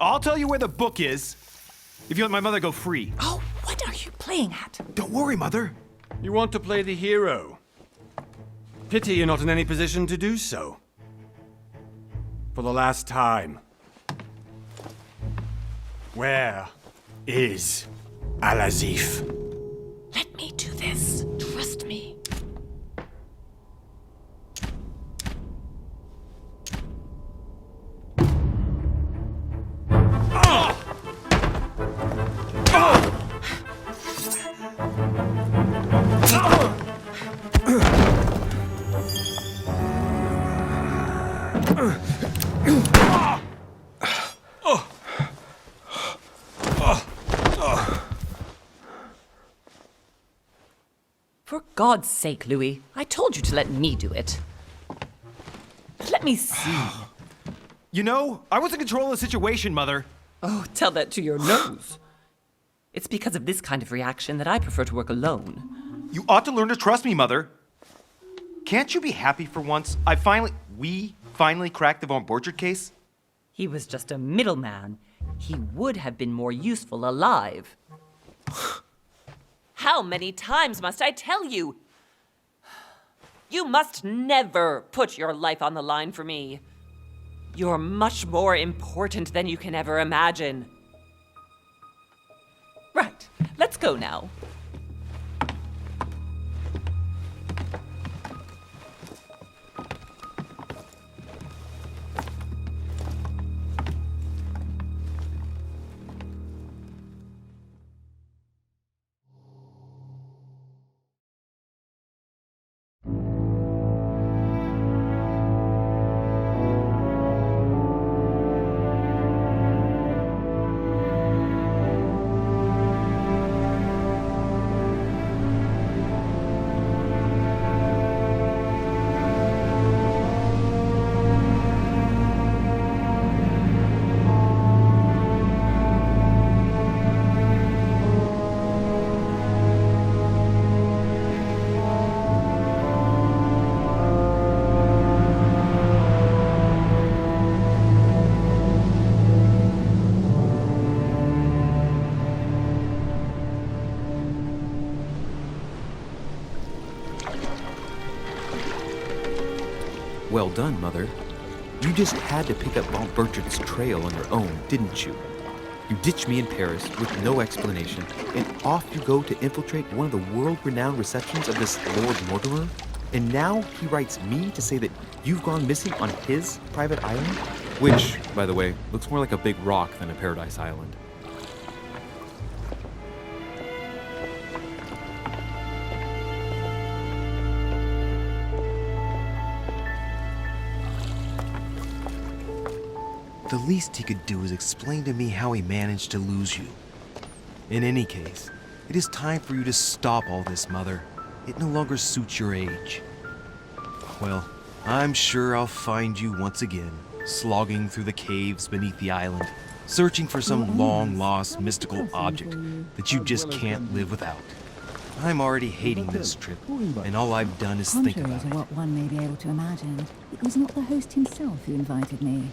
I'll tell you where the book is if you let my mother go free. Oh, what are you playing at? Don't worry, Mother. You want to play the hero. Pity you're not in any position to do so. For the last time. Where is Al-Azif? Let me do this. Trust me. For God's sake, Louis, I told you to let me do it. Let me see. You know, I was in control of the situation, Mother. Oh, tell that to your nose. It's because of this kind of reaction that I prefer to work alone. You ought to learn to trust me, Mother. Can't you be happy for once? We finally cracked the Von Borchert case? He was just a middleman. He would have been more useful alive. How many times must I tell you? You must never put your life on the line for me. You're much more important than you can ever imagine. Right, let's go now. Well done, Mother. You just had to pick up Von Berchert's trail on your own, didn't you? You ditched me in Paris with no explanation, and off you go to infiltrate one of the world-renowned receptions of this Lord Mortimer? And now he writes me to say that you've gone missing on his private island? Which, by the way, looks more like a big rock than a paradise island. The least he could do is explain to me how he managed to lose you. In any case, it is time for you to stop all this, Mother. It no longer suits your age. Well, I'm sure I'll find you once again, slogging through the caves beneath the island, searching for some long-lost mystical object that you just can't live without. I'm already hating this trip, and all I've done is think Contrary about to it. what one may be able to imagine, it was not the host himself who invited me.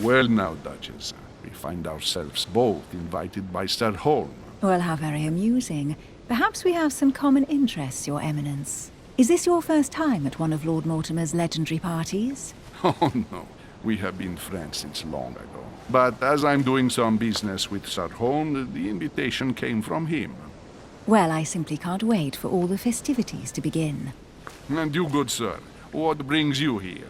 Well now, Duchess, we find ourselves both invited by Sir Holm. Well, how very amusing. Perhaps we have some common interests, Your Eminence. Is this your first time at one of Lord Mortimer's legendary parties? Oh no, we have been friends since long ago. But as I'm doing some business with Sir Holm, the invitation came from him. Well, I simply can't wait for all the festivities to begin. And you, good sir, what brings you here?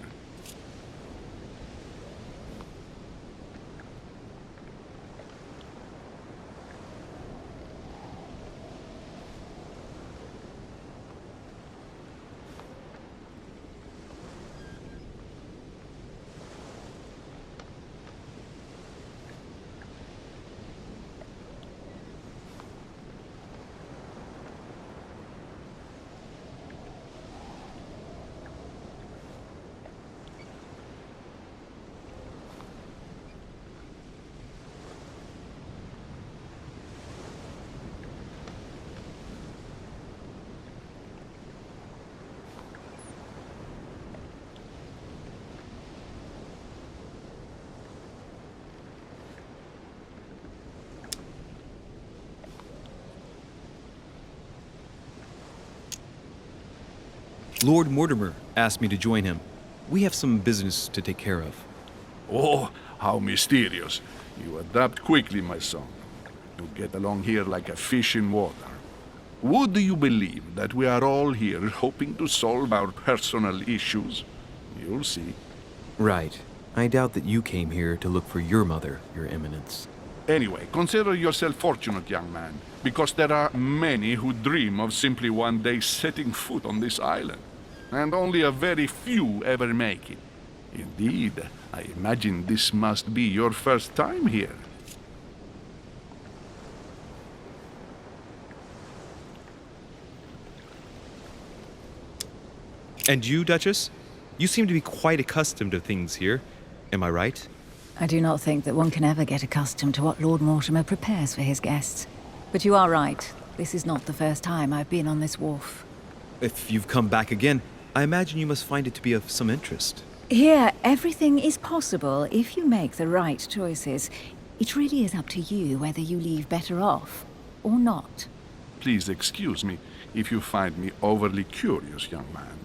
Lord Mortimer asked me to join him. We have some business to take care of. Oh, how mysterious. You adapt quickly, my son. You get along here like a fish in water. Would you believe that we are all here hoping to solve our personal issues? You'll see. Right. I doubt that you came here to look for your mother, Your Eminence. Anyway, consider yourself fortunate, young man, because there are many who dream of simply one day setting foot on this island, and only a very few ever make it. Indeed, I imagine this must be your first time here. And you, Duchess? You seem to be quite accustomed to things here. Am I right? I do not think that one can ever get accustomed to what Lord Mortimer prepares for his guests. But you are right. This is not the first time I've been on this wharf. If you've come back again, I imagine you must find it to be of some interest. Here, everything is possible if you make the right choices. It really is up to you whether you leave better off or not. Please excuse me if you find me overly curious, young man.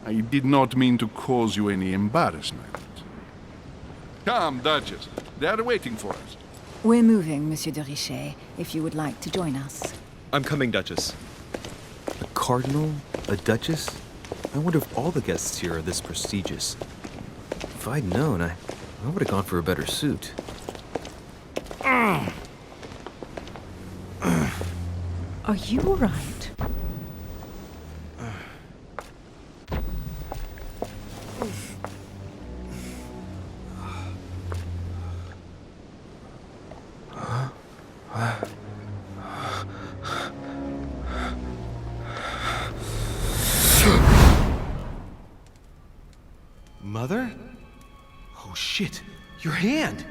I did not mean to cause you any embarrassment. Come, Duchess. They are waiting for us. We're moving, Monsieur de Richet, if you would like to join us. I'm coming, Duchess. A cardinal? A duchess? I wonder if all the guests here are this prestigious. If I'd known, I would have gone for a better suit. Are you all right? Mother? Oh shit, your hand!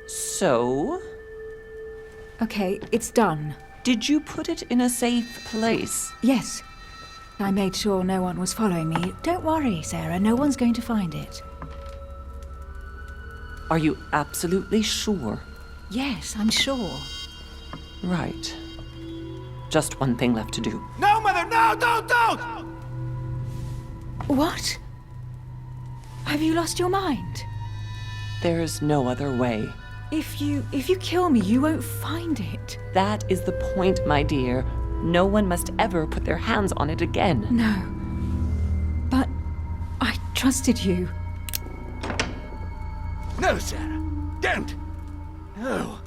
So, Okay, it's done. did you put it in a safe place? Yes. I made sure no one was following me. Don't worry, Sarah, no one's going to find it. Are you absolutely sure? Yes, I'm sure. Right. Just one thing left to do. No, Mother, no, don't! What? Have you lost your mind? There's no other way. If you kill me, you won't find it. That is the point, my dear. No one must ever put their hands on it again. No. But I trusted you. No, Sarah. Don't. No.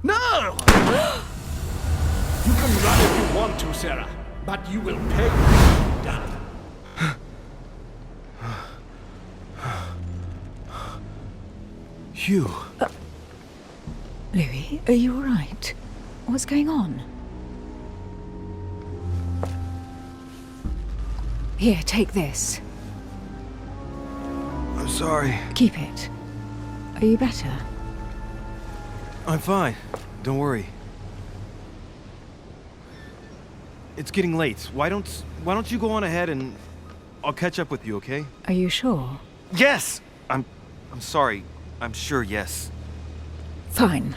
No! You can run if you want to, Sarah, but you will pay. Done. Hugh. Louis, are you all right? What's going on? Here, take this. I'm sorry. Keep it. Are you better? I'm fine. Don't worry. It's getting late. Why don't you go on ahead and I'll catch up with you, okay? Are you sure? Yes! I'm sorry. I'm sure, yes. Fine.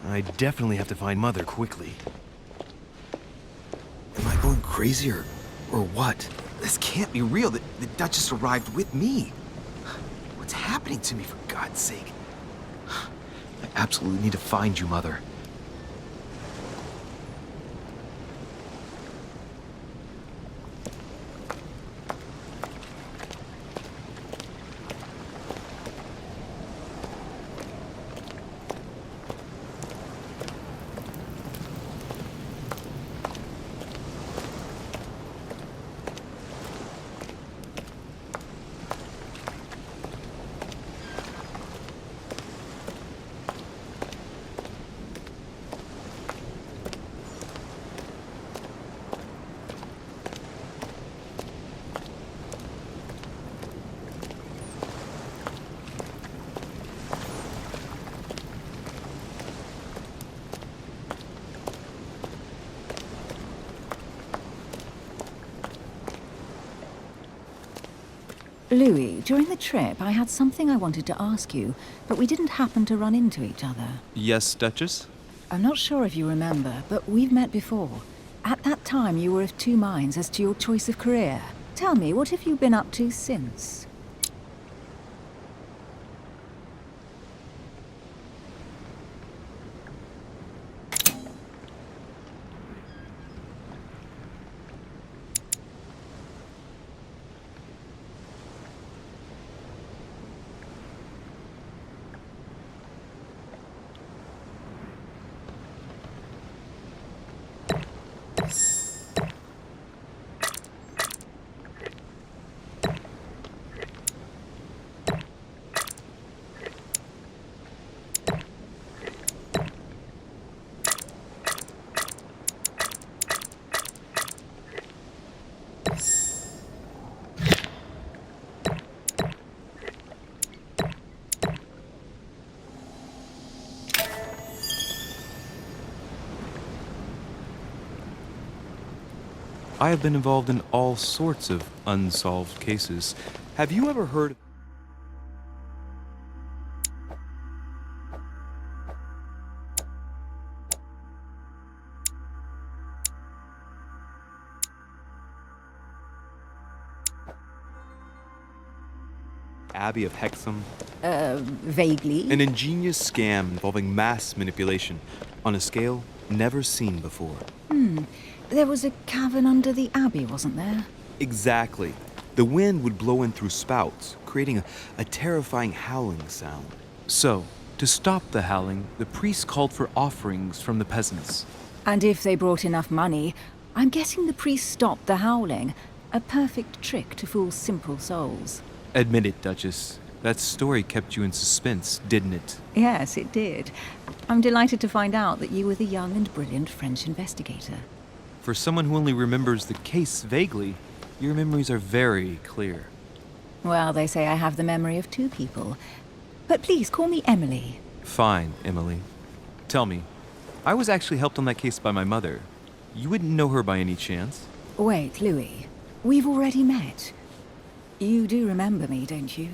I definitely have to find Mother quickly. Am I going crazy or what? This can't be real. The Duchess arrived with me. What's happening to me, for God's sake? I absolutely need to find you, Mother. Louis, during the trip, I had something I wanted to ask you, but we didn't happen to run into each other. Yes, Duchess? I'm not sure if you remember, but we've met before. At that time, you were of two minds as to your choice of career. Tell me, what have you been up to since? I have been involved in all sorts of unsolved cases. Have you ever heard... Abbey of Hexham? Vaguely. An ingenious scam involving mass manipulation on a scale never seen before. There was a cavern under the abbey, wasn't there? Exactly. The wind would blow in through spouts, creating a terrifying howling sound. So, to stop the howling, the priests called for offerings from the peasants. And if they brought enough money, I'm guessing the priest stopped the howling. A perfect trick to fool simple souls. Admit it, Duchess. That story kept you in suspense, didn't it? Yes, it did. I'm delighted to find out that you were the young and brilliant French investigator. For someone who only remembers the case vaguely, your memories are very clear. Well, they say I have the memory of two people. But please, call me Emily. Fine, Emily. Tell me, I was actually helped on that case by my mother. You wouldn't know her by any chance? Wait, Louis. We've already met. You do remember me, don't you?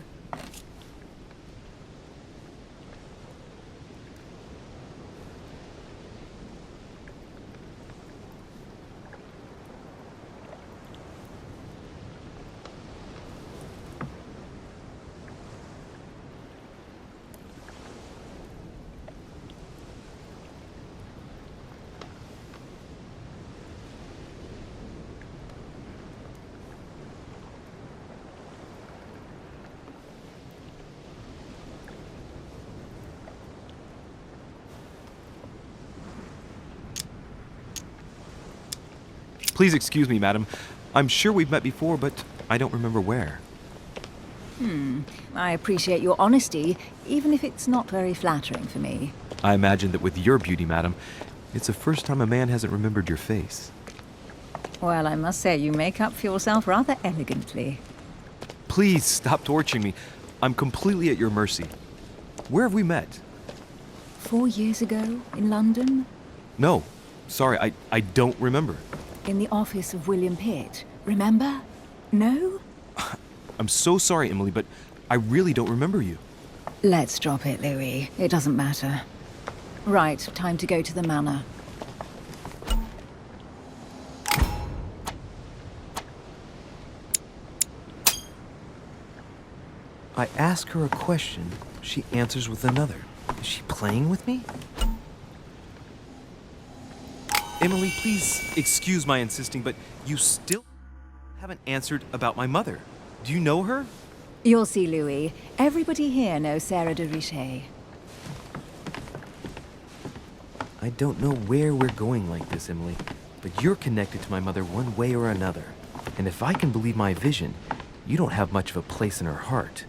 Please excuse me, madam. I'm sure we've met before, but I don't remember where. I appreciate your honesty, even if it's not very flattering for me. I imagine that with your beauty, madam, it's the first time a man hasn't remembered your face. Well, I must say you make up for yourself rather elegantly. Please stop torturing me. I'm completely at your mercy. Where have we met? 4 years ago, in London? No. Sorry, I don't remember. In the office of William Pitt. Remember? No? I'm so sorry, Emily, but I really don't remember you. Let's drop it, Louis. It doesn't matter. Right, time to go to the manor. I ask her a question, she answers with another. Is she playing with me? Emily, please excuse my insisting, but you still haven't answered about my mother. Do you know her? You'll see, Louis. Everybody here knows Sarah de Richet. I don't know where we're going like this, Emily, but you're connected to my mother one way or another. And if I can believe my vision, you don't have much of a place in her heart.